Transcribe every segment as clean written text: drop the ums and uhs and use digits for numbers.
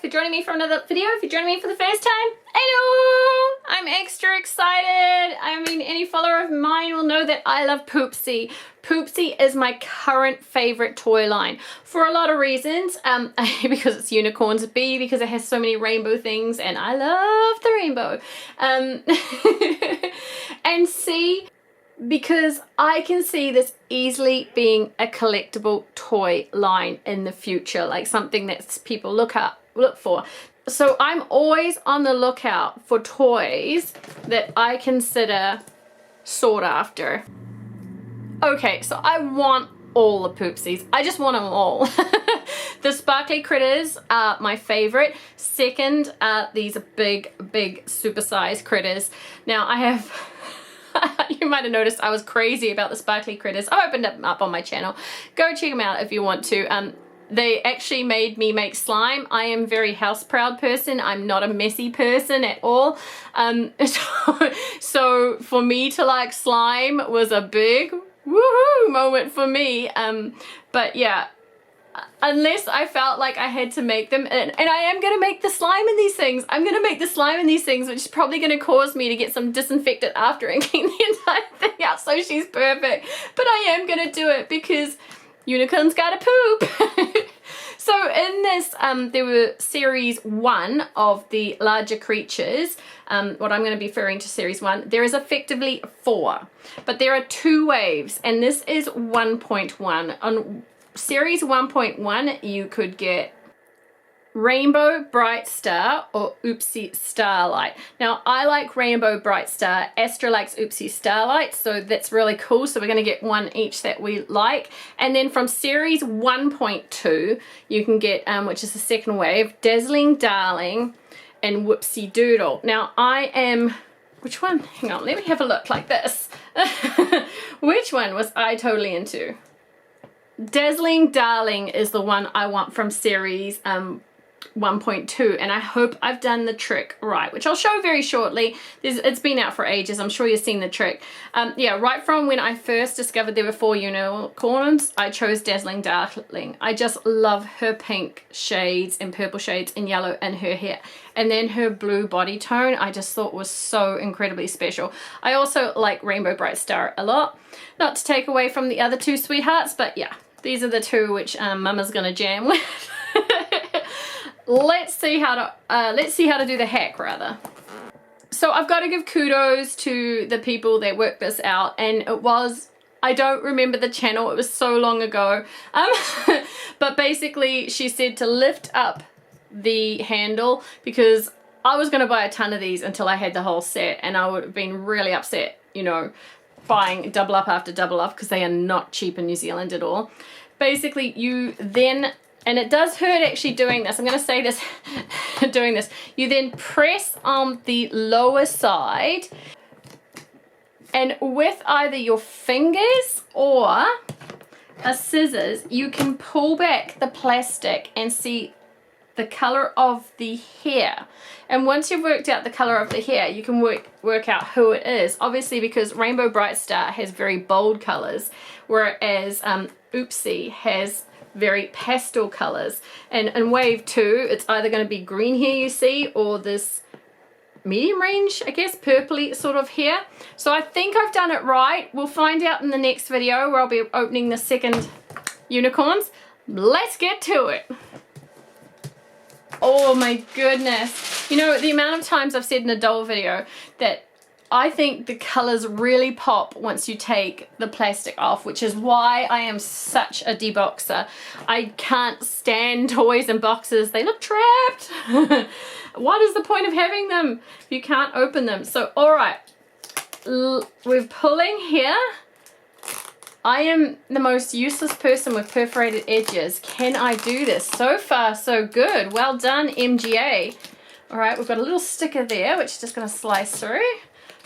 for joining me for another video. If you're joining me for the first time, hello! I'm extra excited. I mean, any follower of mine will know that I love Poopsie. Poopsie is my current favorite toy line for a lot of reasons. A, because it's unicorns, B, because it has so many rainbow things and I love the rainbow. And C, because I can see this easily being a collectible toy line in the future, like something that people look for. So I'm always on the lookout for toys that I consider sought after. Okay, so I want all the Poopsies. I just want them all. The sparkly critters are my favorite. Second, these are big supersized critters. Now I have you might have noticed I was crazy about the sparkly critters. I opened them up on my channel. Go check them out if you want to. They actually made me make slime. I am a very house proud person. I'm not a messy person at all. So for me to like slime was a big woohoo moment for me. But yeah, unless I felt like I had to make them, and I am going to make the slime in these things. I'm going to make the slime in these things, which is probably going to cause me to get some disinfectant after and clean the entire thing out so she's perfect. But I am going to do it because unicorns gotta poop. So in this, there were series 1 of the larger creatures. What I'm going to be referring to series 1. There is effectively 4, but there are 2 waves, and this is 1.1. On series 1.1, you could get Rainbow Brightstar or Oopsie Starlight. Now I like Rainbow Brightstar, Astra likes Oopsie Starlight, so that's really cool. So we're going to get one each that we like. And then from series 1.2 you can get, which is the second wave, Dazzling Darling and Whoopsie Doodle. Now I am, which one? Hang on, let me have a look like this. Which one was I totally into? Dazzling Darling is the one I want from series 1.2, and I hope I've done the trick right, which I'll show very shortly. It's been out for ages. I'm sure you've seen the trick. Yeah, right from when I first discovered there were 4 unicorns, I chose Dazzling Darling. I just love her pink shades and purple shades and yellow in her hair, and then her blue body tone I just thought was so incredibly special. I also like Rainbow Brightstar a lot, not to take away from the other 2 sweethearts, but yeah, these are the 2 which Mama's gonna jam with. Let's see how to do the hack rather. So I've got to give kudos to the people that worked this out, and it was, I don't remember the channel, it was so long ago. But basically she said to lift up the handle, because I was going to buy a ton of these until I had the whole set, and I would have been really upset, you know, buying double up after double up, because they are not cheap in New Zealand at all. Basically you then, and it does hurt actually doing this, I'm going to say this, doing this, you then press on the lower side, and with either your fingers or a scissors you can pull back the plastic and see the color of the hair. And once you've worked out the color of the hair, you can work out who it is. Obviously, because Rainbow Brightstar has very bold colors, whereas Oopsie has very pastel colors. And in wave 2, it's either going to be green hair you see, or this medium range, I guess, purpley sort of hair. So I think I've done it right. We'll find out in the next video where I'll be opening the second unicorns. Let's get to it. Oh my goodness. You know, the amount of times I've said in a doll video that I think the colors really pop once you take the plastic off, which is why I am such a deboxer. I can't stand toys in boxes. They look trapped. What is the point of having them if you can't open them? So, all right, we're pulling here. I am the most useless person with perforated edges. Can I do this? So far, so good. Well done, MGA. All right, we've got a little sticker there, which is just going to slice through.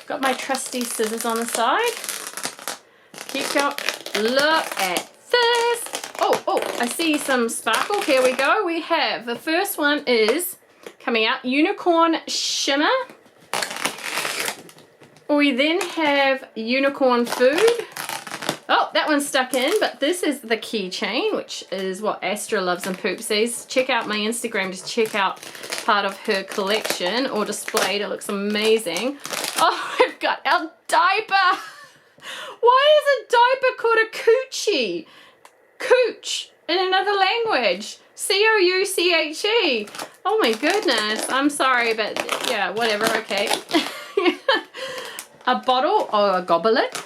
Got my trusty scissors on the side. Keep going. Look at this. Oh, I see some sparkle. Here we go. We have, the first one is coming out, Unicorn Shimmer. We then have Unicorn Food. Oh, that one stuck in, but this is the keychain, which is what Astra loves in Poopsies. Check out my Instagram, just check out part of her collection or displayed. It looks amazing. Oh, we've got our diaper. Why is a diaper called a coochie? Cooch in another language. C-O-U-C-H-E. Oh my goodness. I'm sorry, but yeah, whatever, okay. A bottle or a goblet.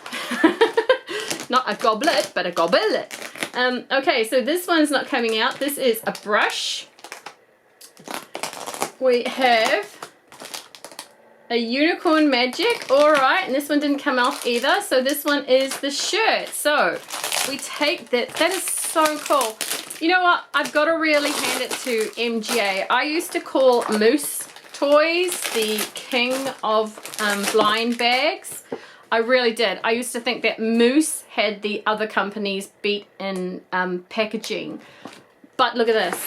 Not a goblet, but a goblet. Okay, so this one's not coming out. This is a brush. We have a unicorn magic. All right, and this one didn't come off either. So this one is the shirt. So we take that. That is so cool. You know what? I've got to really hand it to MGA. I used to call Moose Toys the king of blind bags. I really did. I used to think that Moose had the other companies beat in packaging. But look at this.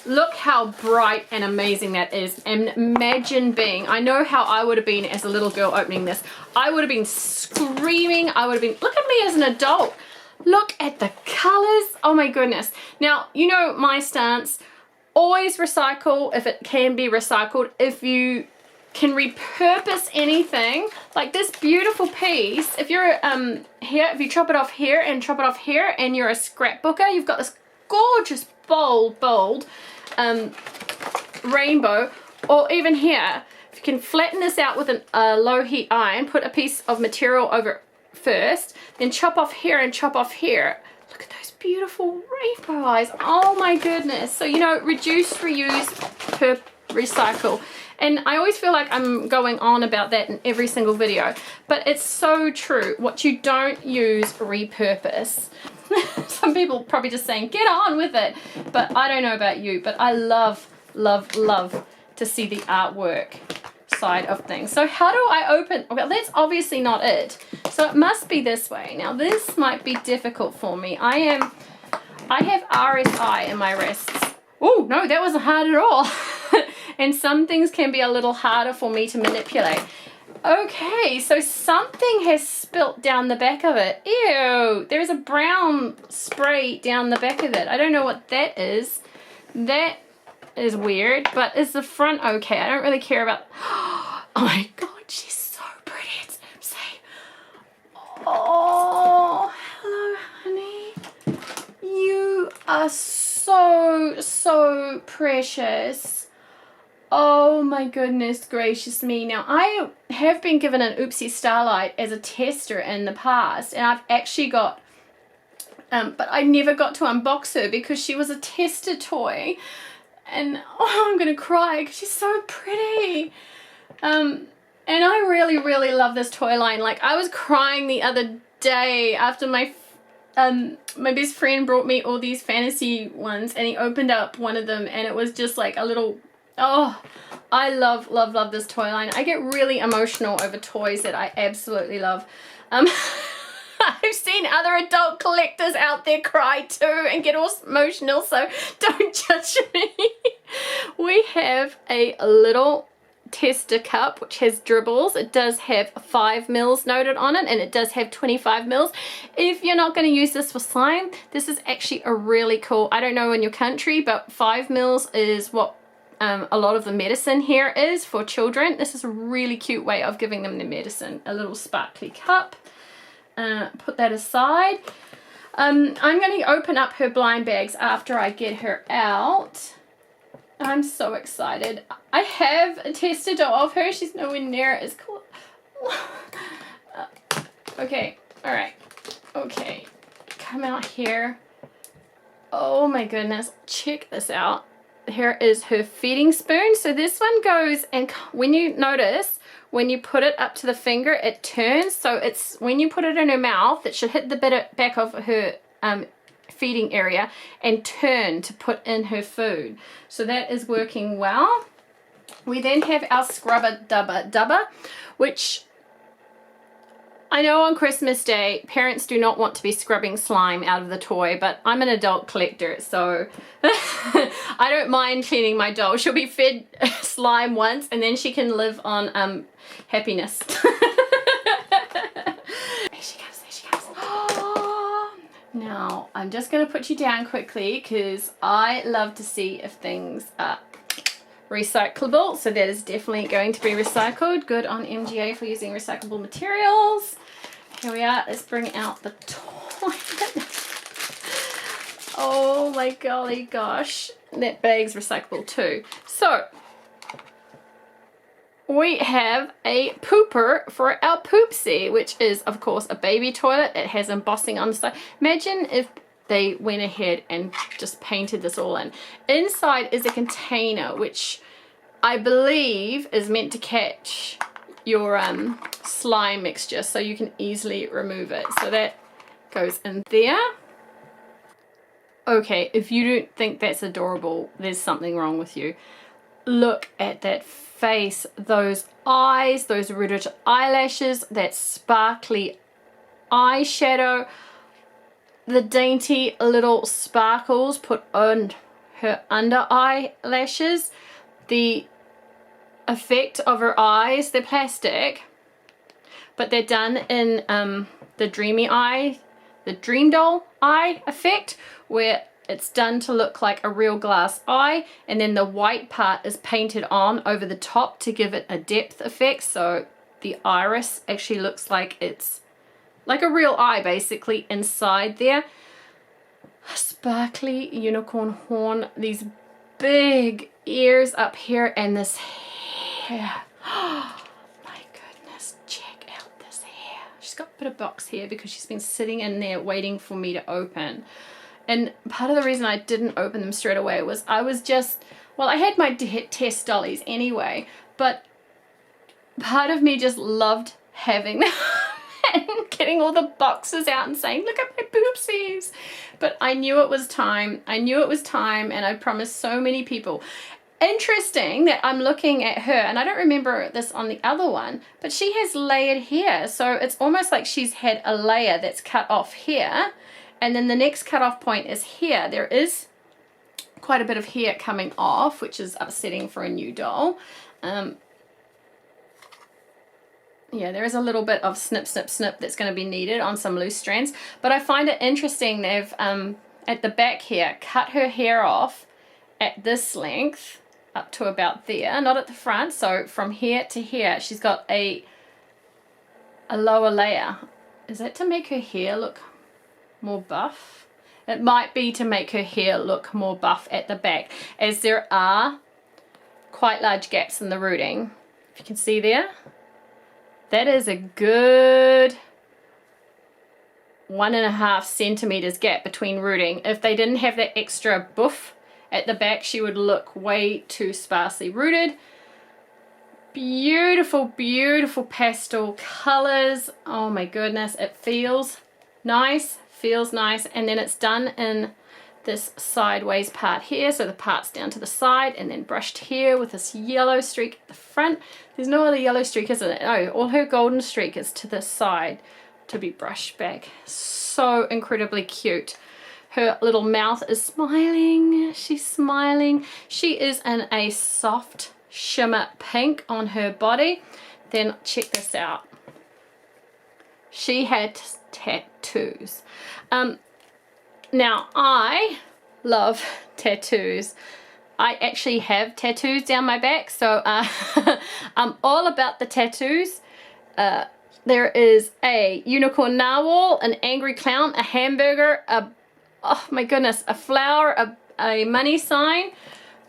Look how bright and amazing that is. And imagine being, I know how I would have been as a little girl opening this. I would have been screaming. I would have been, look at me as an adult. Look at the colors. Oh my goodness. Now, you know my stance. Always recycle if it can be recycled. If you can repurpose anything, like this beautiful piece, if you're here, if you chop it off here and chop it off here and you're a scrapbooker, you've got this gorgeous bold rainbow. Or even here, if you can flatten this out with a low heat iron, put a piece of material over it first, then chop off here and chop off here. Look at those beautiful rainbow eyes. Oh my goodness. So, you know, reduce, reuse, recycle. And I always feel like I'm going on about that in every single video, but it's so true. What you don't use, repurpose. Some people probably just saying, get on with it. But I don't know about you, but I love, love, love to see the artwork side of things. So how do I open? Well, that's obviously not it. So it must be this way. Now this might be difficult for me. I have RSI in my wrists. Oh no, that wasn't hard at all. And some things can be a little harder for me to manipulate. Okay, so something has spilt down the back of it. Ew, there's a brown spray down the back of it. I don't know what that is. That is weird, but is the front okay? I don't really care about. Oh my god, she's so pretty. It's Oopsie. Oh, hello, honey. You are so precious. Oh my goodness gracious me. Now I have been given an Oopsie Starlight as a tester in the past, and I've actually got but I never got to unbox her because she was a tester toy. And oh, I'm gonna cry because she's so pretty. And I really love this toy line. Like, I was crying the other day after my best friend brought me all these fantasy ones, and he opened up one of them and it was just like a little, oh, I love this toy line. I get really emotional over toys that I absolutely love. I've seen other adult collectors out there cry too and get all emotional, so don't judge me. We have a little tester cup which has dribbles. It does have 5 mils noted on it, and it does have 25 mils. If you're not going to use this for slime, this is actually a really cool, I don't know in your country, but 5 mils is what a lot of the medicine here is for children. This is a really cute way of giving them the medicine. A little sparkly cup. Put that aside. I'm going to open up her blind bags after I get her out. I'm so excited. I have a tester doll of her. She's nowhere near as cool. Okay, all right. Okay, come out here. Oh my goodness, check this out. Here is her feeding spoon. So this one goes, and when you notice, when you put it up to the finger, it turns. So it's, when you put it in her mouth, it should hit the back of her feeding area and turn to put in her food. So that is working well. We then have our scrubber dubber, which I know on Christmas Day, parents do not want to be scrubbing slime out of the toy, but I'm an adult collector, so I don't mind cleaning my doll. She'll be fed slime once, and then she can live on happiness. There she comes, there she comes. Oh, Now, I'm just going to put you down quickly because I love to see if things are recyclable. So that is definitely going to be recycled. Good on MGA for using recyclable materials. Here we are. Let's bring out the toilet. Oh my golly gosh. That bag's recyclable too. So, we have a pooper for our Poopsie, which is, of course, a baby toilet. It has embossing on the side. Imagine if they went ahead and just painted this all in. Inside is a container, which I believe is meant to catch your slime mixture, so you can easily remove it. So that goes in there. Okay, if you don't think that's adorable, there's something wrong with you. Look at that face, those eyes, those rooted eyelashes, that sparkly eyeshadow, the dainty little sparkles put on her under eyelashes, the effect of her eyes, they're plastic, but they're done in the dreamy eye, the dream doll eye effect, where it's done to look like a real glass eye, and then the white part is painted on over the top to give it a depth effect, so the iris actually looks like it's like a real eye basically inside there. Sparkly unicorn horn, these big ears up here, and this hair. Oh my goodness, check out this hair. She's got a bit of box hair because she's been sitting in there waiting for me to open. And part of the reason I didn't open them straight away was I was just, well, I had my test dollies anyway, but part of me just loved having them and getting all the boxes out and saying, look at my Poopsies. But I knew it was time. I knew it was time, and I promised so many people. Interesting that I'm looking at her, and I don't remember this on the other one, but she has layered hair. So it's almost like she's had a layer that's cut off here. And then the next cutoff point is here. There is quite a bit of hair coming off, which is upsetting for a new doll. Yeah, there is a little bit of snip, snip, snip that's going to be needed on some loose strands. But I find it interesting they've, at the back here, cut her hair off at this length up to about there, not at the front. So from here to here, she's got a lower layer. Is that to make her hair look more buff? It might be to make her hair look more buff at the back, as there are quite large gaps in the rooting. If you can see there, that is a good 1.5 centimeters gap between rooting. If they didn't have that extra boof at the back, she would look way too sparsely rooted. Beautiful, beautiful pastel colors. Oh my goodness, it feels nice. Feels nice. And then it's done in this sideways part here, so the part's down to the side, and then brushed here with this yellow streak at the front. There's no other yellow streak, isn't it? No, all her golden streak is to the side to be brushed back. So incredibly cute. Her little mouth is smiling. She's smiling. She is in a soft shimmer pink on her body. Then check this out. She had tattoos. Now I love tattoos. I actually have tattoos down my back, so I'm all about the tattoos. There is a unicorn narwhal, an angry clown, a hamburger, oh my goodness, a flower, a money sign.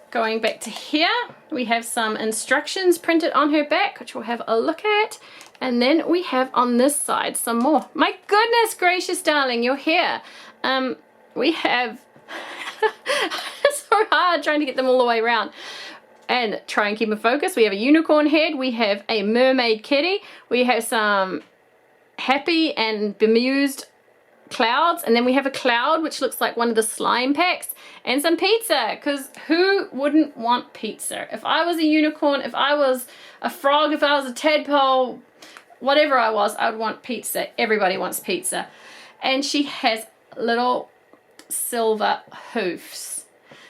Going back to here, we have some instructions printed on her back, which we'll have a look at. And then we have on this side some more. My goodness gracious, darling, you're here. We have, it's so hard trying to get them all the way around and try and keep them focused. We have a unicorn head. We have a mermaid kitty. We have some happy and bemused clouds. And then we have a cloud, which looks like one of the slime packs, and some pizza, because who wouldn't want pizza? If I was a unicorn, if I was a frog, if I was a tadpole, whatever I was, I would want pizza. Everybody wants pizza. And she has little silver hoofs.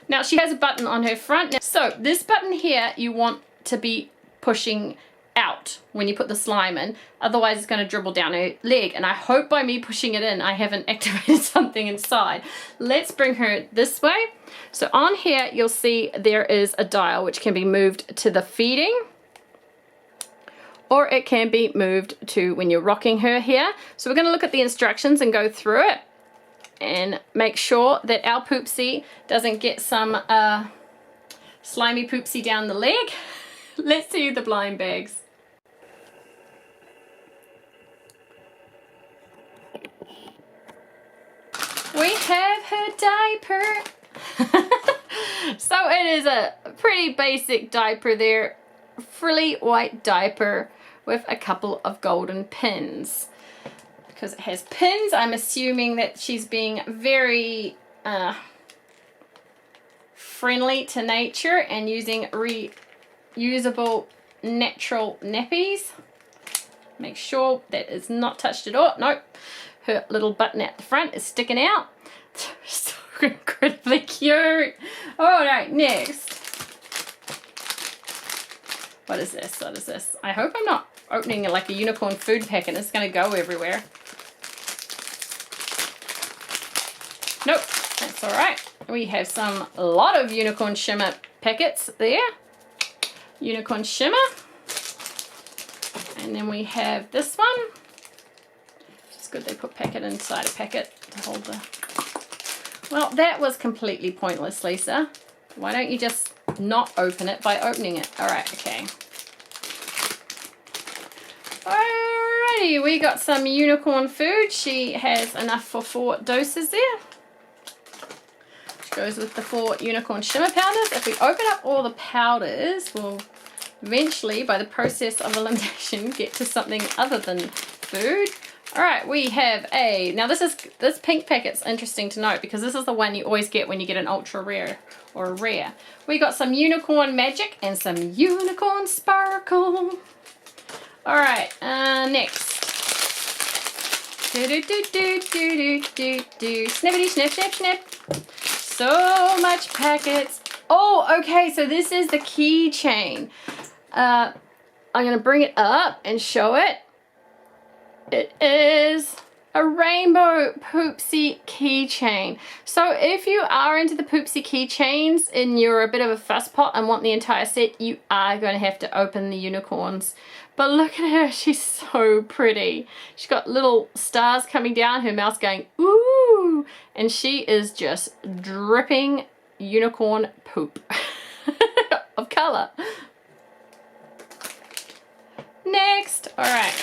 Now she has a button on her front. So this button here you want to be pushing out. out when you put the slime in, otherwise it's going to dribble down her leg, and I hope by me pushing it in I haven't activated something inside. Let's bring her this way. So on here you'll see there is a dial which can be moved to the feeding, or it can be moved to when you're rocking her here. So we're going to look at the instructions and go through it and make sure that our Poopsie doesn't get some slimy Poopsie down the leg. Let's see the blind bags. We have her diaper. So it is a pretty basic diaper there. Frilly white diaper with a couple of golden pins. Because it has pins, I'm assuming that she's being very friendly to nature and using reusable natural nappies. Make sure that it's not touched at all. Nope. Her little button at the front is sticking out. So incredibly cute. All right, next. What is this? What is this? I hope I'm not opening like a unicorn food pack and it's going to go everywhere. Nope, that's all right. We have a lot of unicorn shimmer packets there. Unicorn shimmer. And then we have this one. It's good they put packet inside a packet to hold the... Well, that was completely pointless, Lisa. Why don't you just not open it by opening it? All right, okay. Alrighty, we got some unicorn food. She has enough for 4 doses there. Which goes with the 4 unicorn shimmer powders. If we open up all the powders, we'll eventually, by the process of elimination, get to something other than food. All right, we have now this pink packet's interesting to note because this is the one you always get when you get an ultra rare or a rare. We got some unicorn magic and some unicorn sparkle. All right, next. Snippity snip snip snip. So much packets. Oh, okay, so this is the keychain. I'm gonna bring it up and show it. It is a rainbow Poopsie keychain. So if you are into the Poopsie keychains and you're a bit of a fusspot and want the entire set, you are going to have to open the unicorns. But look at her, she's so pretty. She's got little stars coming down, her mouth's going ooh, and she is just dripping unicorn poop of color. Next, all right.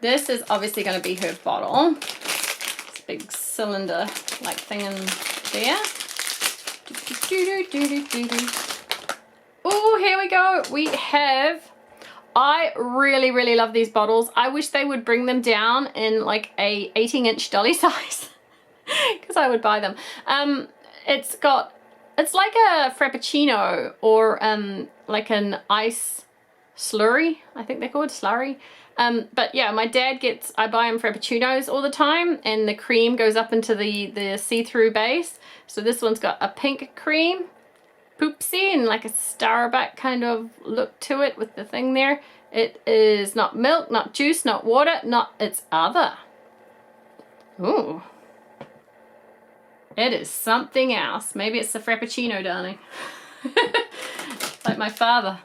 This is obviously going to be her bottle. It's a big cylinder like thing in there. Oh, here we go. We have, I really love these bottles. I wish they would bring them down in like a 18-inch dolly size because I would buy them. It's like a Frappuccino or like an ice slurry. I think they're called slurry. But yeah, my dad I buy him Frappuccinos all the time, and the cream goes up into the see-through base. So this one's got a pink cream, Poopsie, and like a Starbucks kind of look to it with the thing there. It is not milk, not juice, not water, it's other. Ooh. It is something else. Maybe it's the Frappuccino, darling. Like my father.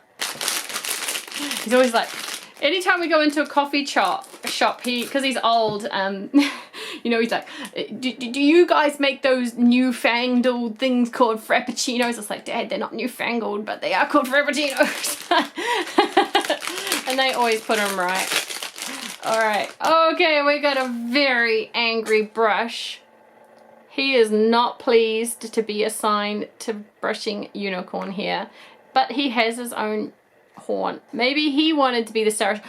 He's always like, anytime we go into a coffee shop, because he's old, you know, he's like, do you guys make those newfangled things called Frappuccinos? It's like, Dad, they're not newfangled, but they are called Frappuccinos. And they always put them right. All right, okay, we got a very angry brush. He is not pleased to be assigned to brushing unicorn here, but he has his own horn. Maybe he wanted to be the star.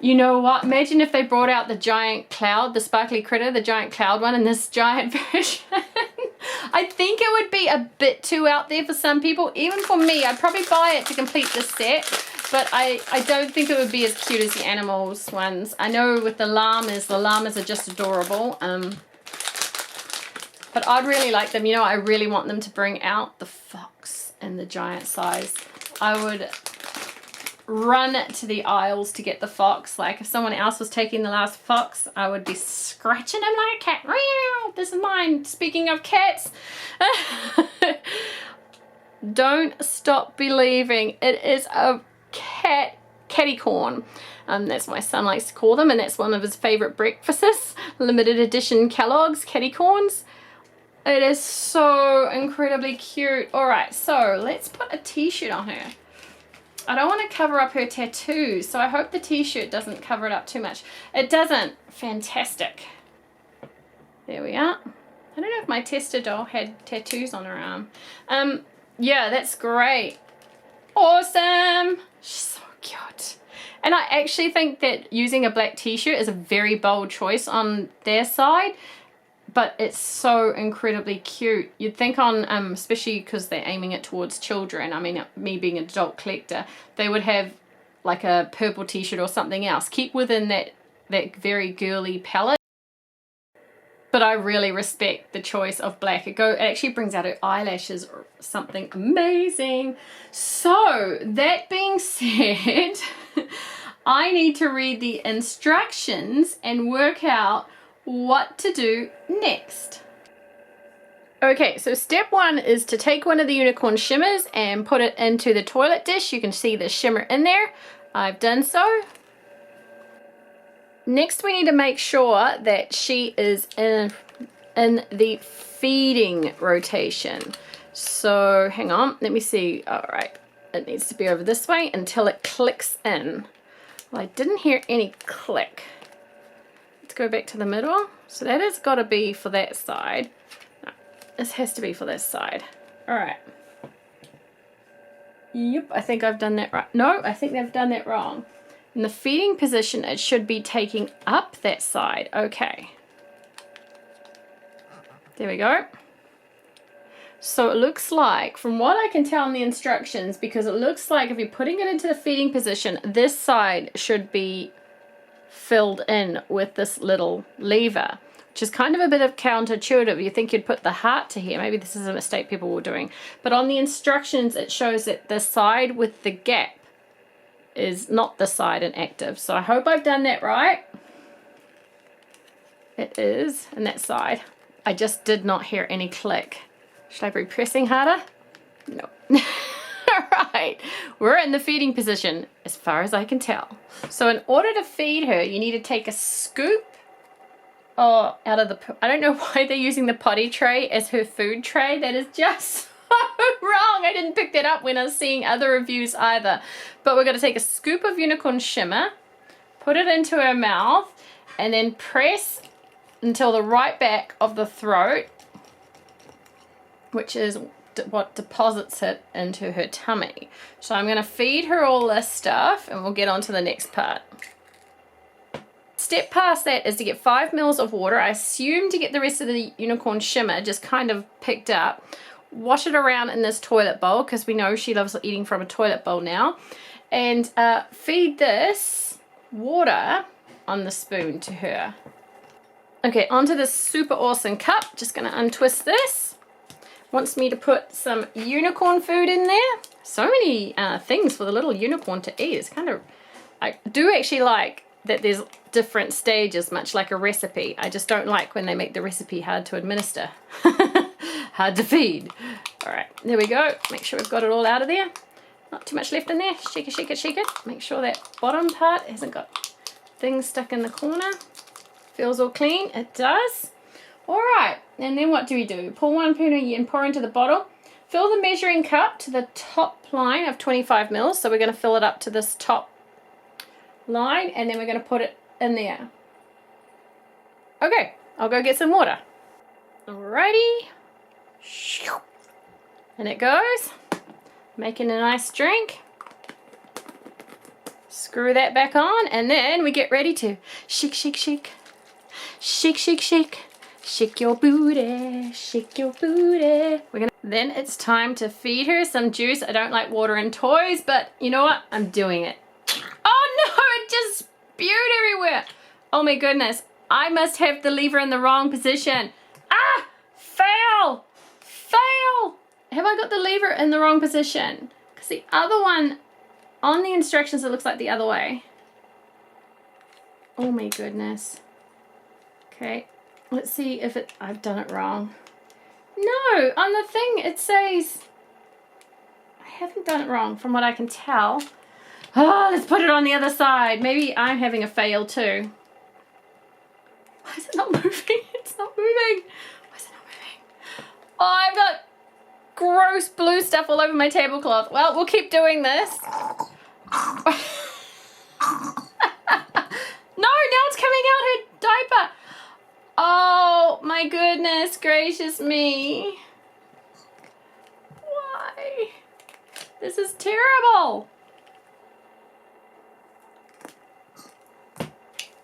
You know what? Imagine if they brought out the giant cloud, the sparkly critter, the giant cloud one, and this giant version. I think it would be a bit too out there for some people. Even for me, I'd probably buy it to complete the set, but I don't think it would be as cute as the animals ones. I know with the llamas are just adorable. But I'd really like them. You know, I really want them to bring out the fox and the giant size. I would run to the aisles to get the fox. Like if someone else was taking the last fox, I would be scratching him like a cat. Meow, this is mine. Speaking of cats, don't stop believing. It is a catty corn. That's what my son likes to call them, and that's one of his favorite breakfasts. Limited edition Kellogg's catty corns. It is so incredibly cute. All right, so let's put a t-shirt on her. I don't want to cover up her tattoo, so I hope the t-shirt doesn't cover it up too much. It doesn't. Fantastic. There we are. I don't know if my tester doll had tattoos on her arm. Yeah, that's great. Awesome. She's so cute. And I actually think that using a black t-shirt is a very bold choice on their side, but it's so incredibly cute. You'd think on, especially because they're aiming it towards children, I mean, me being an adult collector, they would have like a purple t-shirt or something else. Keep within that very girly palette. But I really respect the choice of black. It actually brings out her eyelashes or something amazing. So, that being said, I need to read the instructions and work out what to do next. Okay, so step 1 is to take one of the unicorn shimmers and put it into the toilet dish. You can see the shimmer in there. I've done so. Next, we need to make sure that she is in the feeding rotation. So hang on, let me see. All right, it needs to be over this way until it clicks in. Well, I didn't hear any click. Let's go back to the middle. So that has got to be for that side. No, this has to be for this side. All right. Yep, I think I've done that right. No, I think they've done that wrong. In the feeding position, it should be taking up that side. Okay. There we go. So it looks like, from what I can tell in the instructions, because it looks like if you're putting it into the feeding position, this side should be filled in with this little lever, which is kind of a bit of counterintuitive. You think you'd put the heart to here. Maybe this is a mistake people were doing. But on the instructions, it shows that the side with the gap is not the side in active. So I hope I've done that right. It is, and that side. I just did not hear any click. Should I be pressing harder? No. Alright, we're in the feeding position as far as I can tell. So in order to feed her, you need to take a scoop out of the, I don't know why they're using the potty tray as her food tray. That is just wrong. I didn't pick that up when I was seeing other reviews either. But we're going to take a scoop of unicorn shimmer, put it into her mouth, and then press until the right back of the throat, which is what deposits it into her tummy. So I'm going to feed her all this stuff and we'll get on to the next part. Step past that is to get 5 ml of water. I assume to get the rest of the unicorn shimmer just kind of picked up. Wash it around in this toilet bowl because we know she loves eating from a toilet bowl now. And feed this water on the spoon to her. Okay, onto this super awesome cup. Just going to untwist this. Wants me to put some unicorn food in there. So many things for the little unicorn to eat. It's kind of, I do actually like that there's different stages, much like a recipe. I just don't like when they make the recipe hard to administer. Hard to feed. All right, there we go. Make sure we've got it all out of there. Not too much left in there. Shake it, shake it, shake it. Make sure that bottom part hasn't got things stuck in the corner. Feels all clean. It does. All right, and then what do we do? Pour one penny and pour into the bottle. Fill the measuring cup to the top line of 25 ml. So we're going to fill it up to this top line, and then we're going to put it in there. Okay, I'll go get some water. Alrighty. And it goes. Making a nice drink. Screw that back on, and then we get ready to shake, shake, shake. Shake, shake, shake. Shake your booty, shake your booty. Then it's time to feed her some juice. I don't like water and toys, but you know what? I'm doing it. Oh no, it just spewed everywhere. Oh my goodness. I must have the lever in the wrong position. Ah, fail, fail. Have I got the lever in the wrong position? Because the other one On the instructions, it looks like the other way. Oh my goodness. Okay, let's see if I've done it wrong. No, on the thing it says, I haven't done it wrong from what I can tell. Oh, let's put it on the other side. Maybe I'm having a fail too. Why is it not moving? It's not moving. Why is it not moving? Oh, I've got gross blue stuff all over my tablecloth. Well, we'll keep doing this. No, now it's coming out her diaper. Oh my goodness gracious me. Why? This is terrible.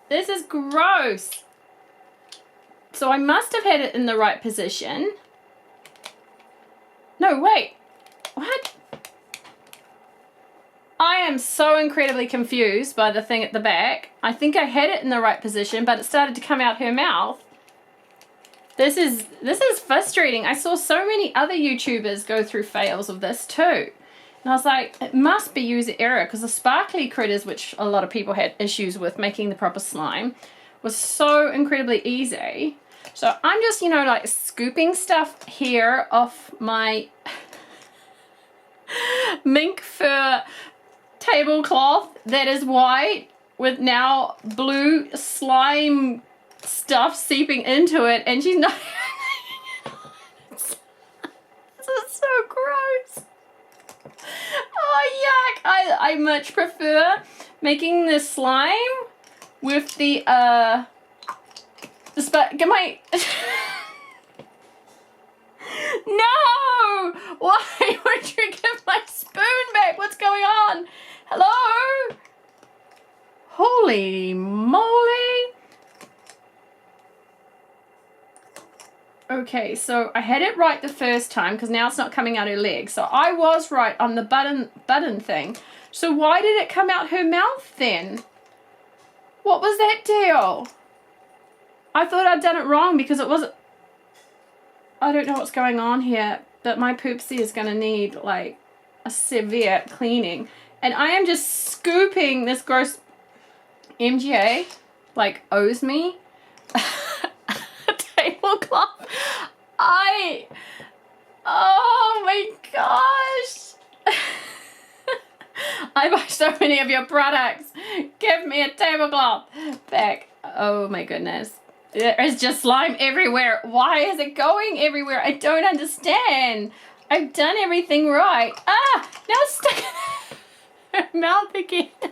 This is gross. So I must have had it in the right position. No, wait. What? I am so incredibly confused by the thing at the back. I think I had it in the right position, but it started to come out her mouth. This is frustrating. I saw so many other YouTubers go through fails of this too. And I was like, it must be user error, because the sparkly critters, which a lot of people had issues with making the proper slime, was so incredibly easy. So I'm just, you know, like scooping stuff here off my mink fur tablecloth that is white with now blue slime stuff seeping into it, and she's not this is so gross. Oh yuck. I much prefer making the slime with the get my No! Why would you give my spoon back? What's going on? Hello? Holy moly. Okay, so I had it right the first time because now it's not coming out her leg. So I was right on the button thing. So why did it come out her mouth then? What was that deal? I thought I'd done it wrong because it wasn't... I don't know what's going on here, but my Poopsie is going to need like a severe cleaning. And I am just scooping this gross MGA, like owes me a tablecloth. Oh my gosh. I buy so many of your products. Give me a tablecloth back. Oh my goodness. There is just slime everywhere. Why is it going everywhere? I don't understand. I've done everything right. Ah, now it's stuck in her mouth again. What am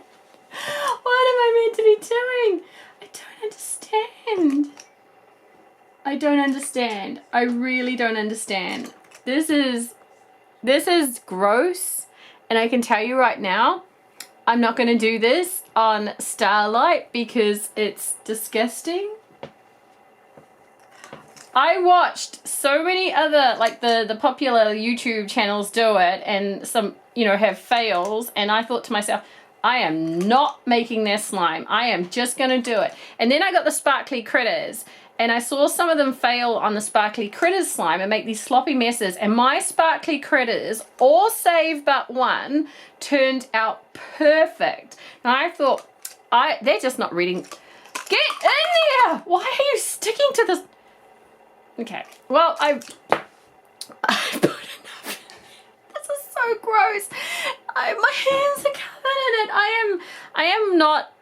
I meant to be doing? I don't understand. I don't understand. I really don't understand. This is gross. And I can tell you right now, I'm not going to do this on Starlight because it's disgusting. I watched so many other, like the popular YouTube channels do it, and some, you know, have fails, and I thought to myself, I am not making their slime. I am just going to do it. And then I got the sparkly critters, and I saw some of them fail on the sparkly critters slime and make these sloppy messes, and my sparkly critters, all save but one, turned out perfect. And I thought, they're just not reading. Get in there! Why are you sticking to this? Okay, well, I put enough in. This is so gross. My hands are covered in it. I am not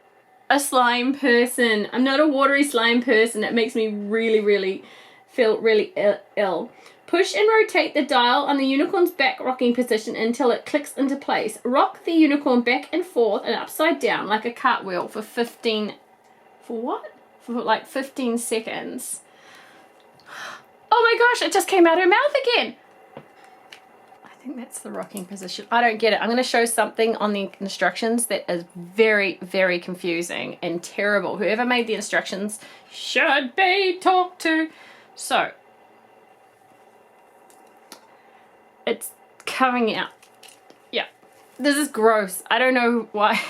a slime person. I'm not a watery slime person. It makes me really, really feel really ill. Push and rotate the dial on the unicorn's back rocking position until it clicks into place. Rock the unicorn back and forth and upside down like a cartwheel for 15 seconds. Oh my gosh, it just came out her mouth again. I think that's the rocking position. I don't get it. I'm going to show something on the instructions that is very, very confusing and terrible. Whoever made the instructions should be talked to. So, it's coming out. Yeah, this is gross. I don't know why.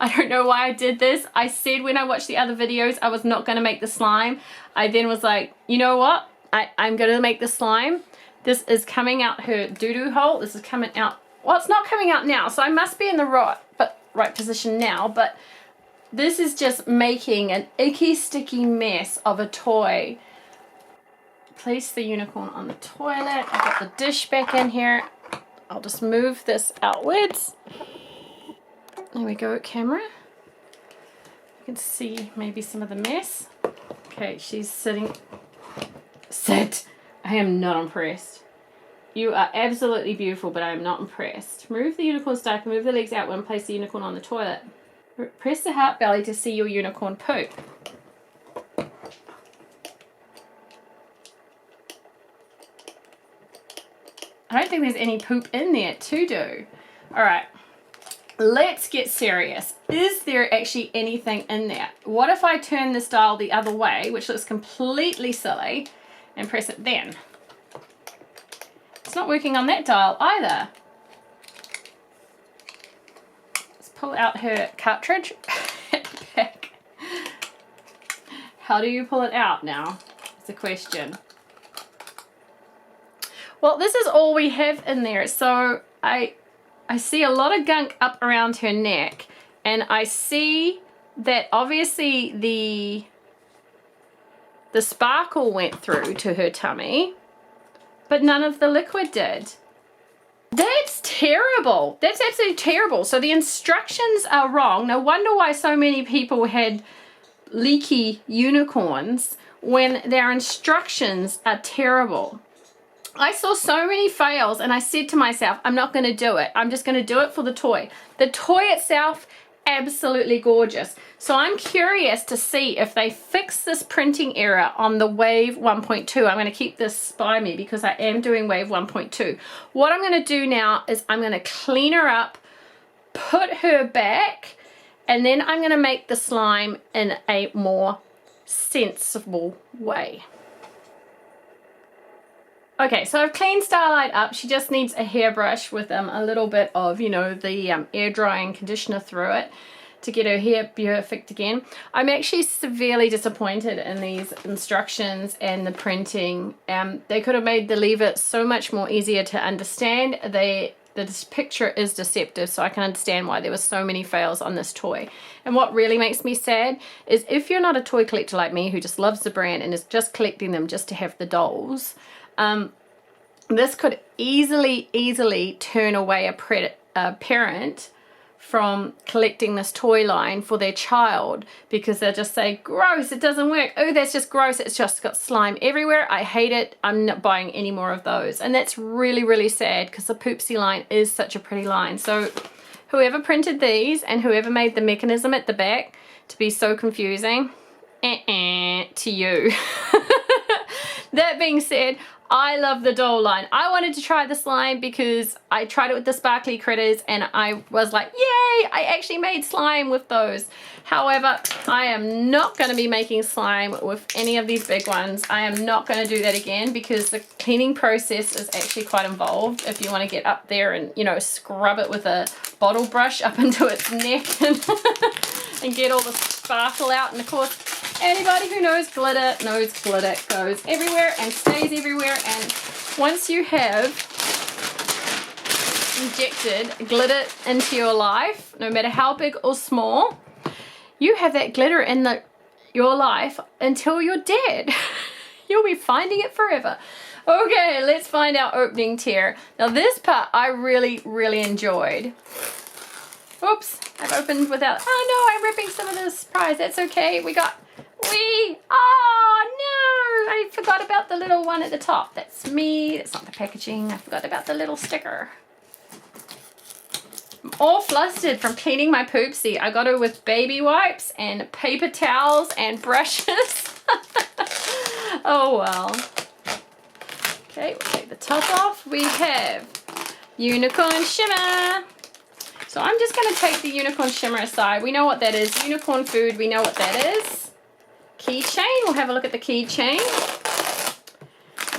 I don't know why I did this. I said when I watched the other videos I was not going to make the slime. I then was like, you know what? I'm going to make the slime. This is coming out her doo-doo hole. This is coming out well, it's not coming out now, so I must be in the right position now, but this is just making an icky, sticky mess of a toy. Place the unicorn on the toilet. I've got the dish back in here. I'll just move this outwards. There we go, camera. You can see maybe some of the mess. Okay, she's sitting. Sit! I am not impressed. You are absolutely beautiful, but I am not impressed. Move the unicorn's diaper, move the legs out and place the unicorn on the toilet. Press the heart belly to see your unicorn poop. I don't think there's any poop in there to do. All right, let's get serious. Is there actually anything in there? What if I turn this dial the other way, which looks completely silly, and press it then? It's not working on that dial either. Let's pull out her cartridge at the back. How do you pull it out now? It's a question. Well, this is all we have in there. So I see a lot of gunk up around her neck, and I see that obviously the sparkle went through to her tummy, but none of the liquid did. That's terrible. That's absolutely terrible. So the instructions are wrong. No wonder why so many people had leaky unicorns when their instructions are terrible. I saw so many fails and I said to myself, I'm not going to do it. I'm just going to do it for the toy. The toy itself, absolutely gorgeous. So I'm curious to see if they fix this printing error on the Wave 1.2. I'm going to keep this by me because I am doing Wave 1.2. What I'm going to do now is I'm going to clean her up, put her back, and then I'm going to make the slime in a more sensible way. Okay, so I've cleaned Starlight up. She just needs a hairbrush with a little bit of, you know, the air drying conditioner through it to get her hair perfect again. I'm actually severely disappointed in these instructions and the printing. They could have made the lever so much more easier to understand. This picture is deceptive, so I can understand why there were so many fails on this toy. And what really makes me sad is if you're not a toy collector like me who just loves the brand and is just collecting them just to have the dolls, this could easily turn away a parent from collecting this toy line for their child because they'll just say, gross, it doesn't work. Oh, that's just gross. It's just got slime everywhere. I hate it. I'm not buying any more of those. And that's really sad because the Poopsie line is such a pretty line. So whoever printed these and whoever made the mechanism at the back to be so confusing, to you. That being said, I love the doll line. I wanted to try the slime because I tried it with the sparkly critters and I was like, yay, I actually made slime with those. However, I am not going to be making slime with any of these big ones. I am not going to do that again because the cleaning process is actually quite involved if you want to get up there and, you know, scrub it with a bottle brush up into its neck and get all the sparkle out. And of course, anybody who knows glitter goes everywhere and stays everywhere. And once you have injected glitter into your life, no matter how big or small, you have that glitter in your life until you're dead. You'll be finding it forever. Okay, let's find our opening tier. Now this part I really enjoyed. Oops, I've opened without, oh no, I'm ripping some of the surprise. That's okay. Oh no, I forgot about the little one at the top. That's me, that's not the packaging. I forgot about the little sticker. I'm all flustered from cleaning my Poopsie. I got her with baby wipes and paper towels and brushes. Oh well. Okay, we'll take the top off. We have Unicorn Shimmer. So I'm just going to take the Unicorn Shimmer aside. We know what that is. Unicorn food, we know what that is. Keychain, we'll have a look at the keychain.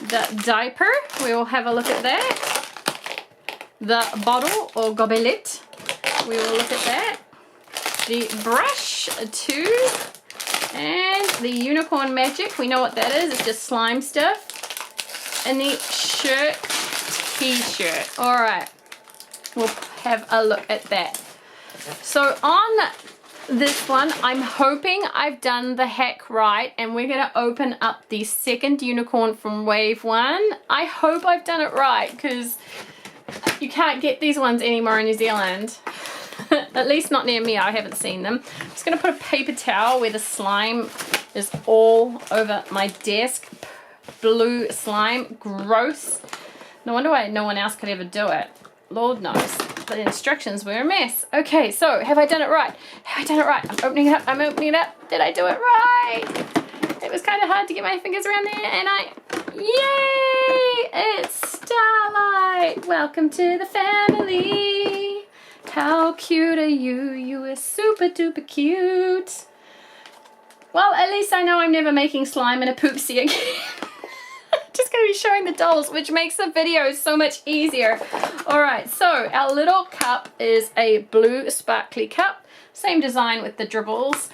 The diaper, we will have a look at that. The bottle or gobelet, we will look at that. The brush too. And the Unicorn Magic, we know what that is. It's just slime stuff. And the shirt, t-shirt. All right. we'll have a look at that. So on this one, I'm hoping I've done the hack right, and we're gonna open up the second unicorn from wave 1. I hope I've done it right, because you can't get these ones anymore in New Zealand. At least not near me, I haven't seen them. I'm just gonna put a paper towel where the slime is all over my desk. Blue slime, gross. No wonder why no one else could ever do it. Lord knows. The instructions were a mess. Okay, so have I done it right? Have I done it right? I'm opening it up, I'm opening it up. Did I do it right? It was kind of hard to get my fingers around there, and yay! It's Starlight! Welcome to the family. How cute are you? You are super duper cute. Well, at least I know I'm never making slime in a Poopsie again. Just going to be showing the dolls, which makes the video so much easier. Alright, so our little cup is a blue sparkly cup. Same design with the dribbles.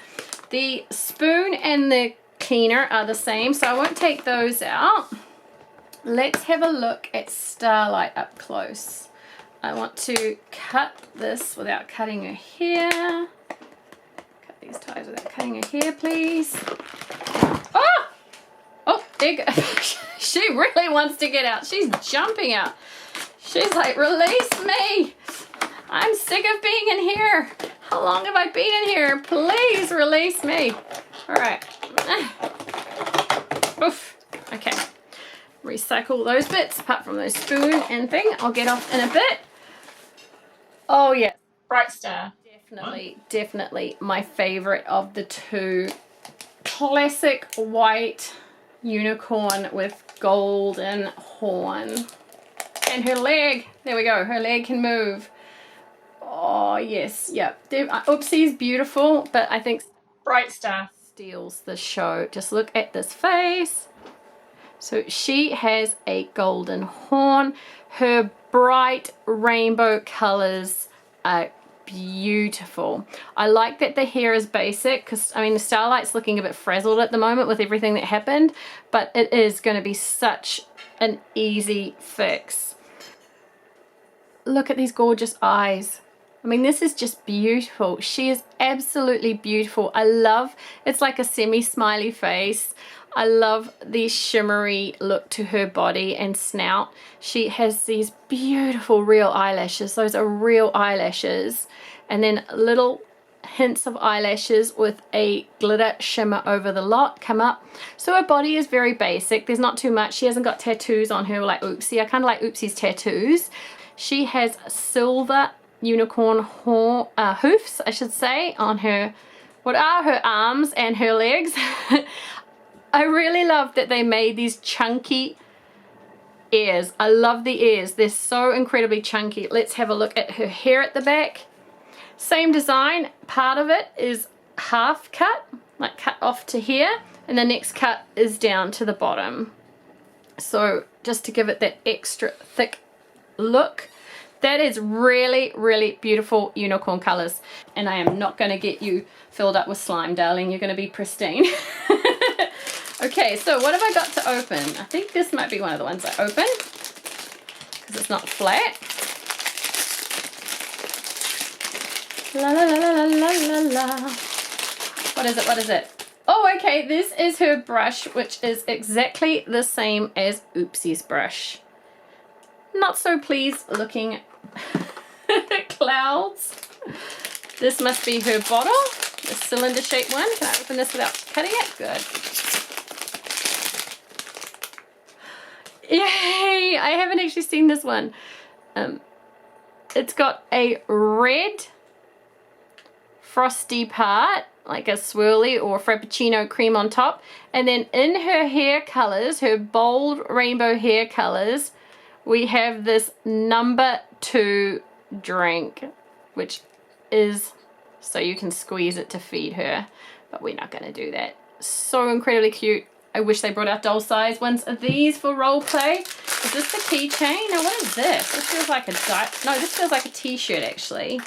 The spoon and the cleaner are the same, so I won't take those out. Let's have a look at Starlight up close. I want to cut this without cutting her hair. Cut these ties without cutting her hair, please. Oh! Oh, there you go. She really wants to get out. She's jumping out. She's like, release me. I'm sick of being in here. How long have I been in here? Please release me. All right. Oof. Okay. Recycle those bits apart from those spoon and thing. I'll get off in a bit. Oh yeah, Brightstar. Definitely my favorite of the two. Classic white unicorn with golden horn. And her leg, there we go, her leg can move. Oh yes, yep. Oopsie's beautiful, but I think Brightstar steals the show. Just look at this face. So she has a golden horn. Her bright rainbow colors are beautiful. I like that the hair is basic, because I mean the Starlight's looking a bit frazzled at the moment with everything that happened, but it is going to be such an easy fix. Look at these gorgeous eyes. I mean, this is just beautiful. She is absolutely beautiful. I love, it's like a semi-smiley face. I love the shimmery look to her body and snout. She has these beautiful real eyelashes. Those are real eyelashes. And then little hints of eyelashes with a glitter shimmer over the lot come up. So her body is very basic. There's not too much. She hasn't got tattoos on her like Oopsie. I kind of like Oopsie's tattoos. She has silver unicorn hoofs, I should say, on her, what are her arms and her legs. I really love that they made these chunky ears. I love the ears. They're so incredibly chunky. Let's have a look at her hair at the back. Same design. Part of it is half cut, like cut off to here, and the next cut is down to the bottom. So just to give it that extra thick look. That is really, really beautiful unicorn colors. And I am not going to get you filled up with slime, darling. You're going to be pristine. Okay, so what have I got to open? I think this might be one of the ones I open, because it's not flat. La la la la la la la. What is it? What is it? Oh, okay, this is her brush, which is exactly the same as Oopsie's brush. Not so pleased looking clouds. This must be her bottle, the cylinder shaped one. Can I open this without cutting it? Good. Yay! I haven't actually seen this one. It's got a red frosty part, like a swirly or frappuccino cream on top, and then in her hair colors, her bold rainbow hair colors, we have this number 2 drink, which is so you can squeeze it to feed her, but we're not going to do that. So incredibly cute. I wish they brought out doll size ones. Are these for role play? Is this the keychain? Now what is this? This feels like a this feels like a t-shirt actually.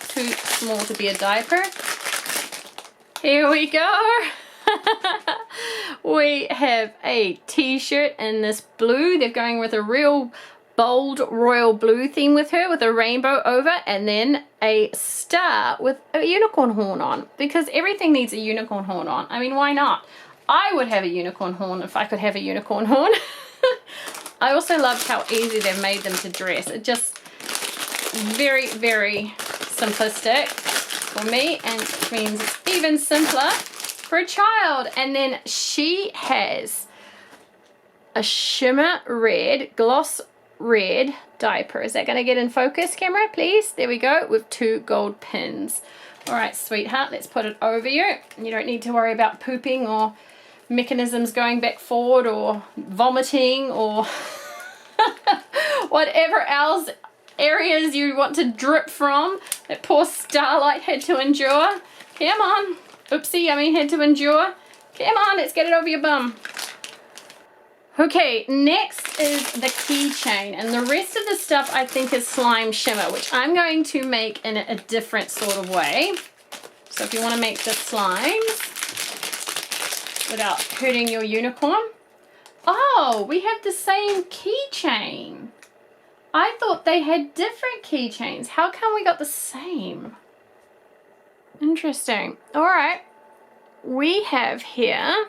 Too small to be a diaper. Here we go. We have a t-shirt in this blue. They're going with a real bold royal blue theme with her with a rainbow over, and then a star with a unicorn horn on, because everything needs a unicorn horn on. I mean, why not? I would have a unicorn horn if I could have a unicorn horn. I also loved how easy they've made them to dress. It just very, very simplistic for me, and it means it's even simpler for a child. And then she has a shimmer red, gloss red diaper. Is that going to get in focus, camera, please? There we go, with 2 gold pins. All right, sweetheart, let's put it over you. You don't need to worry about pooping or mechanisms going back forward or vomiting or whatever else areas you want to drip from that poor Starlight had to endure. Come on, Oopsie, had to endure. Come on, let's get it over your bum. Okay, next is the keychain, and the rest of the stuff I think is slime shimmer, which I'm going to make in a different sort of way. So if you want to make the slimes without hurting your unicorn. Oh, we have the same keychain. I thought they had different keychains. How come we got the same? Interesting. All right, we have here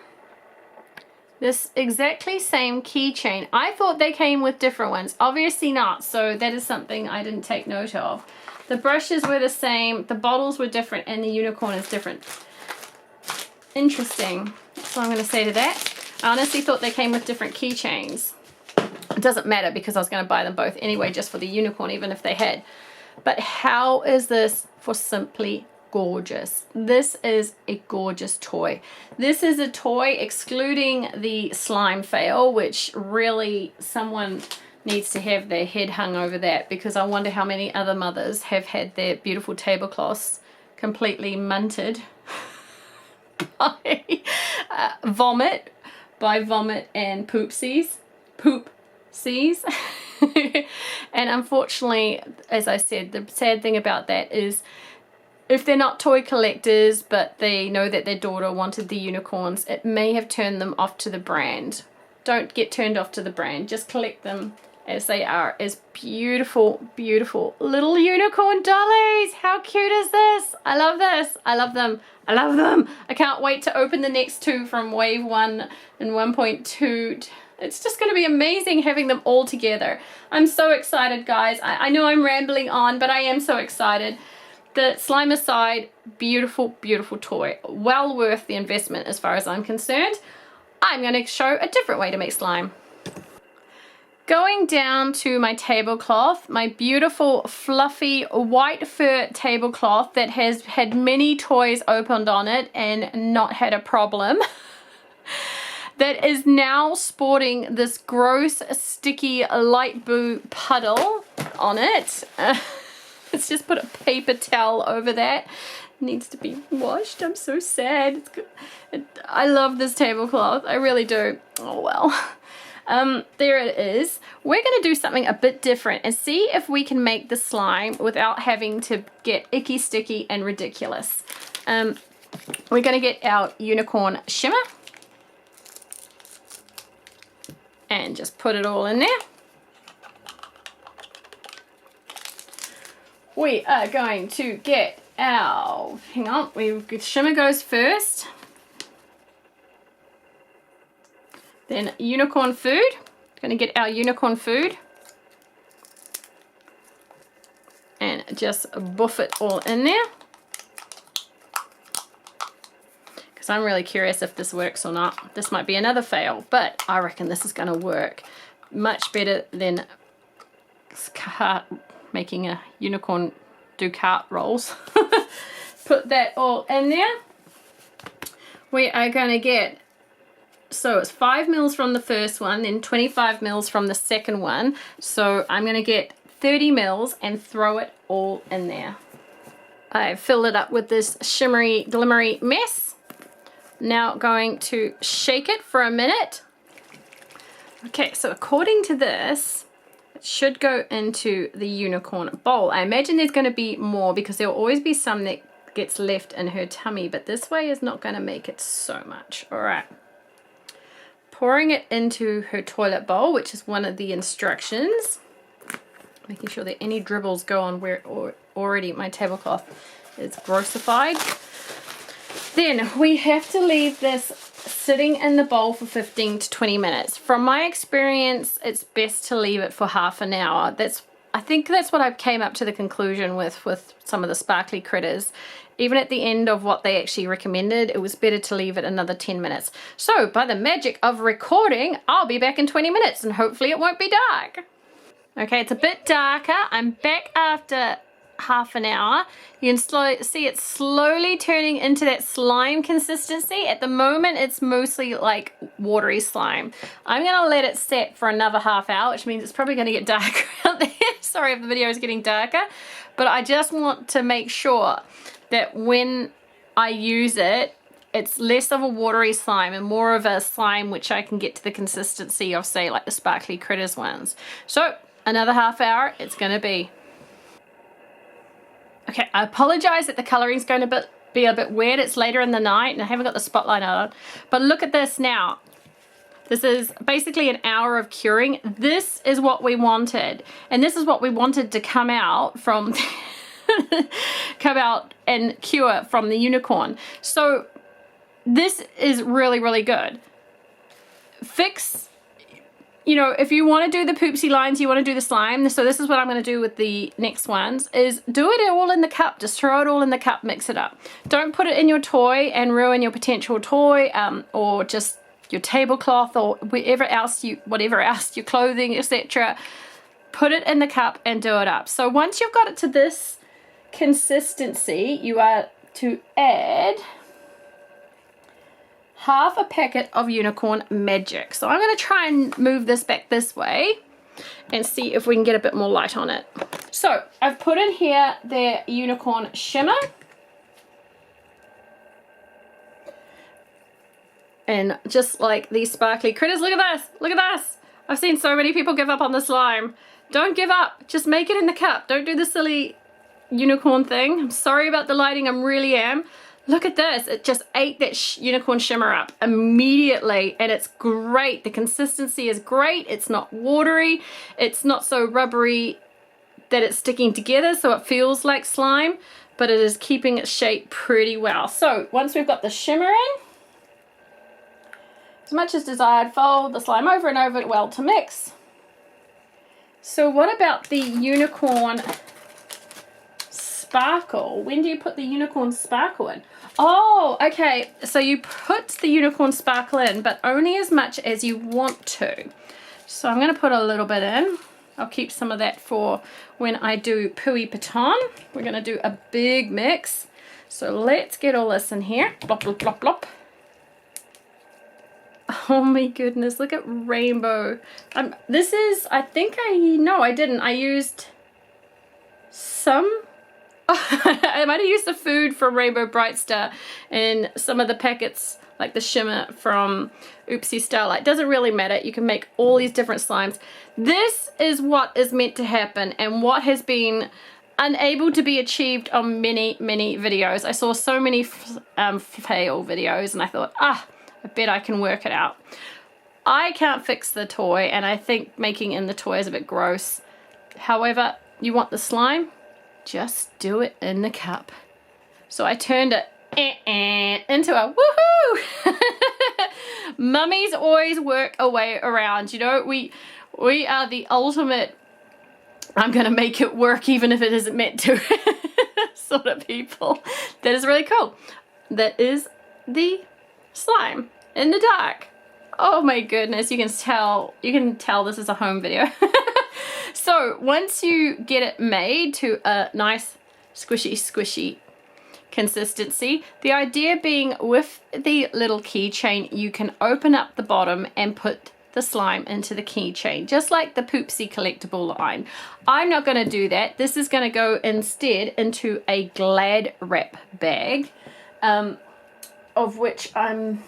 this exactly same keychain. I thought they came with different ones. Obviously not, so that is something I didn't take note of. The brushes were the same, the bottles were different, and the unicorn is different. Interesting. That's all I'm going to say to that. I honestly thought they came with different keychains. It doesn't matter because I was going to buy them both anyway just for the unicorn, even if they had. But how is this for simply gorgeous? This is a gorgeous toy. This is a toy excluding the slime fail, which really someone needs to have their head hung over that, because I wonder how many other mothers have had their beautiful tablecloths completely munted by Vomit and Poopsies. And unfortunately, as I said, the sad thing about that is if they're not toy collectors, but they know that their daughter wanted the unicorns, it may have turned them off to the brand. Don't get turned off to the brand. Just collect them as they are, as beautiful, beautiful little unicorn dollies. How cute is this? I love this. I love them. I love them. I can't wait to open the next 2 from wave 1 and 1.2. It's just going to be amazing having them all together. I'm so excited, guys. I know I'm rambling on, but I am so excited. The slime aside, beautiful, beautiful toy. Well worth the investment as far as I'm concerned. I'm going to show a different way to make slime. Going down to my tablecloth, my beautiful fluffy white fur tablecloth that has had many toys opened on it and not had a problem. That is now sporting this gross, sticky, light blue puddle on it. Let's just put a paper towel over that. It needs to be washed. I'm so sad. It's good. I love this tablecloth. I really do. Oh well. There it is. We're going to do something a bit different and see if we can make the slime without having to get icky, sticky, and ridiculous. We're going to get our unicorn shimmer and just put it all in there. We are going to get our, hang on, shimmer goes first. Then unicorn food. Going to get our unicorn food. And just buff it all in there. Because I'm really curious if this works or not. This might be another fail, but I reckon this is going to work much better than making a unicorn do cart rolls. Put that all in there. We are going to get, so it's 5 mils from the first one, then 25 mils from the second one. So I'm going to get 30 mils and throw it all in there. I've filled it up with this shimmery, glimmery mess. Now going to shake it for a minute. Okay, so according to this, it should go into the unicorn bowl. I imagine there's going to be more because there will always be some that gets left in her tummy, but this way is not going to make it so much. All right. Pouring it into her toilet bowl, which is one of the instructions. Making sure that any dribbles go on where already my tablecloth is grossified. Then we have to leave this sitting in the bowl for 15 to 20 minutes. From my experience, it's best to leave it for half an hour. I think that's what I came up to the conclusion with some of the sparkly critters. Even at the end of what they actually recommended, it was better to leave it another 10 minutes. So by the magic of recording, I'll be back in 20 minutes and hopefully it won't be dark. Okay, it's a bit darker. I'm back after half an hour. You can see it's slowly turning into that slime consistency. At the moment, it's mostly like watery slime. I'm gonna let it set for another half hour, which means it's probably gonna get darker out there. Sorry if the video is getting darker, but I just want to make sure that when I use it, it's less of a watery slime and more of a slime which I can get to the consistency of, say, like the sparkly critters ones. So another half hour it's gonna be. Okay, I apologize that the coloring's going to be a bit weird. It's later in the night and I haven't got the spotlight on. But look at this now. This is basically an hour of curing. This is what we wanted. And this is what we wanted to come out from, come out and cure from the unicorn. So this is really, really good. You know, if you want to do the poopsie lines, you want to do the slime. So this is what I'm going to do with the next ones, is do it all in the cup. Just throw it all in the cup, mix it up. Don't put it in your toy and ruin your potential toy, or just your tablecloth or whatever else, your clothing, etc. Put it in the cup and do it up. So once you've got it to this consistency, you are to add half a packet of unicorn magic. So I'm going to try and move this back this way and see if we can get a bit more light on it. So I've put in here the unicorn shimmer. And just like these sparkly critters, look at this, look at this. I've seen so many people give up on the slime. Don't give up, just make it in the cup. Don't do the silly unicorn thing. I'm sorry about the lighting, I really am. Look at this, it just ate that unicorn shimmer up immediately, and it's great. The consistency is great. It's not watery. It's not so rubbery that it's sticking together so it feels like slime, but it is keeping its shape pretty well. So once we've got the shimmer in, as much as desired, fold the slime over and over well to mix. So what about the unicorn sparkle? When do you put the unicorn sparkle in? Oh, okay, so you put the unicorn sparkle in, but only as much as you want to. So I'm going to put a little bit in. I'll keep some of that for when I do Pooey Paton. We're going to do a big mix. So let's get all this in here. Blop, blop, blop, blop. Oh my goodness, look at rainbow. This is, I didn't. I used some... I might have used the food from Rainbow Brightstar and some of the packets, like the shimmer from Oopsie Starlight. Doesn't really matter. You can make all these different slimes. This is what is meant to happen and what has been unable to be achieved on many, many videos. I saw so many fail videos and I thought, I bet I can work it out. I can't fix the toy and I think making in the toy is a bit gross. However, you want the slime? Just do it in the cup. So I turned it into a woohoo! Mummies always work a way around. You know, we are the ultimate, I'm gonna make it work even if it isn't meant to sort of people. That is really cool. That is the slime in the dark. Oh my goodness, you can tell this is a home video. So once you get it made to a nice squishy consistency, the idea being with the little keychain, you can open up the bottom and put the slime into the keychain, just like the Poopsie collectible line. I'm not going to do that. This is going to go instead into a Glad wrap bag, of which I'm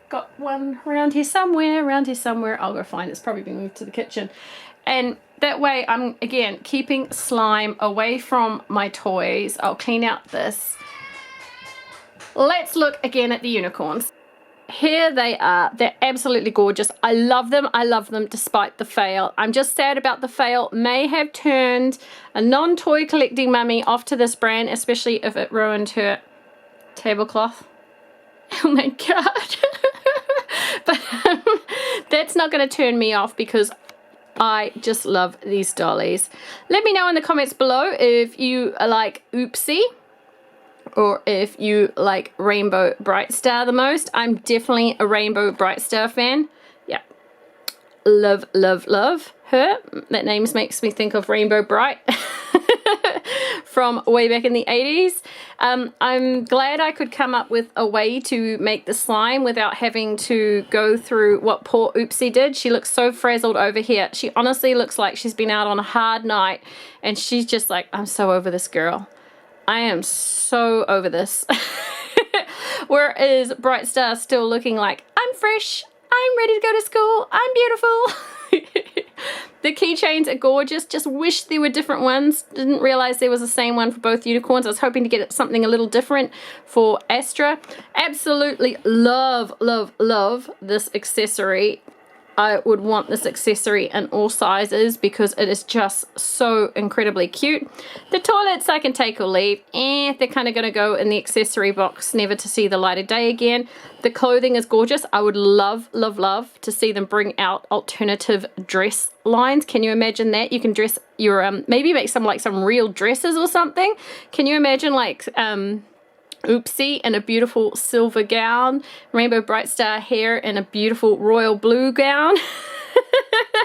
got one around here somewhere. I'll go find it. It's probably been moved to the kitchen. And that way I'm, again, keeping slime away from my toys. I'll clean out this. Let's look again at the unicorns. here they are. They're absolutely gorgeous. I love them. I love them despite the fail. I'm just sad about the fail. May have turned a non-toy collecting mummy off to this brand, especially if it ruined her tablecloth. Oh my god. But that's not going to turn me off because I just love these dollies. Let me know in the comments below if you like Oopsie or if you like Rainbow Brightstar the most. I'm definitely a Rainbow Brightstar fan. Yeah. Love, love, love her. That name makes me think of Rainbow Bright from way back in the 80s. I'm glad I could come up with a way to make the slime without having to go through what poor Oopsie did. She looks so frazzled over here. She honestly looks like she's been out on a hard night and she's just like, I'm so over this girl. I am so over this. Whereas Brightstar still looking like, I'm fresh, I'm ready to go to school, I'm beautiful. The keychains are gorgeous. Just wish there were different ones. Didn't realize there was the same one for both unicorns. I was hoping to get something a little different for Astra. Absolutely love, love, love this accessory. I would want this accessory in all sizes because it is just so incredibly cute. The toilets I can take or leave. They're kind of going to go in the accessory box, never to see the light of day again. The clothing is gorgeous. I would love, love, love to see them bring out alternative dress lines. Can you imagine that? You can dress your, maybe make some real dresses or something. Can you imagine like, Oopsie in a beautiful silver gown, Rainbow Brightstar hair in a beautiful royal blue gown.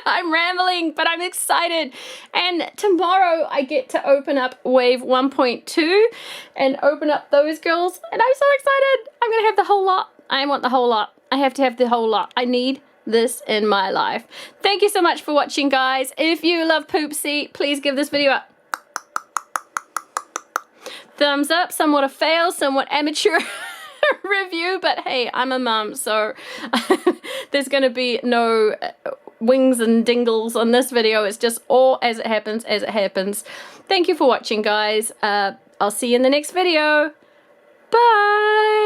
I'm rambling, but I'm excited. And tomorrow I get to open up wave 1.2 and open up those girls. And I'm so excited. I'm going to have the whole lot. I want the whole lot. I have to have the whole lot. I need this in my life. Thank you so much for watching, guys. If you love Poopsie, please give this video a thumbs up. Somewhat a fail, somewhat amateur review, but hey, I'm a mum, so there's gonna be no wings and dingles on this video. It's just all as it happens, as it happens. Thank you for watching, guys. I'll see you in the next video. Bye.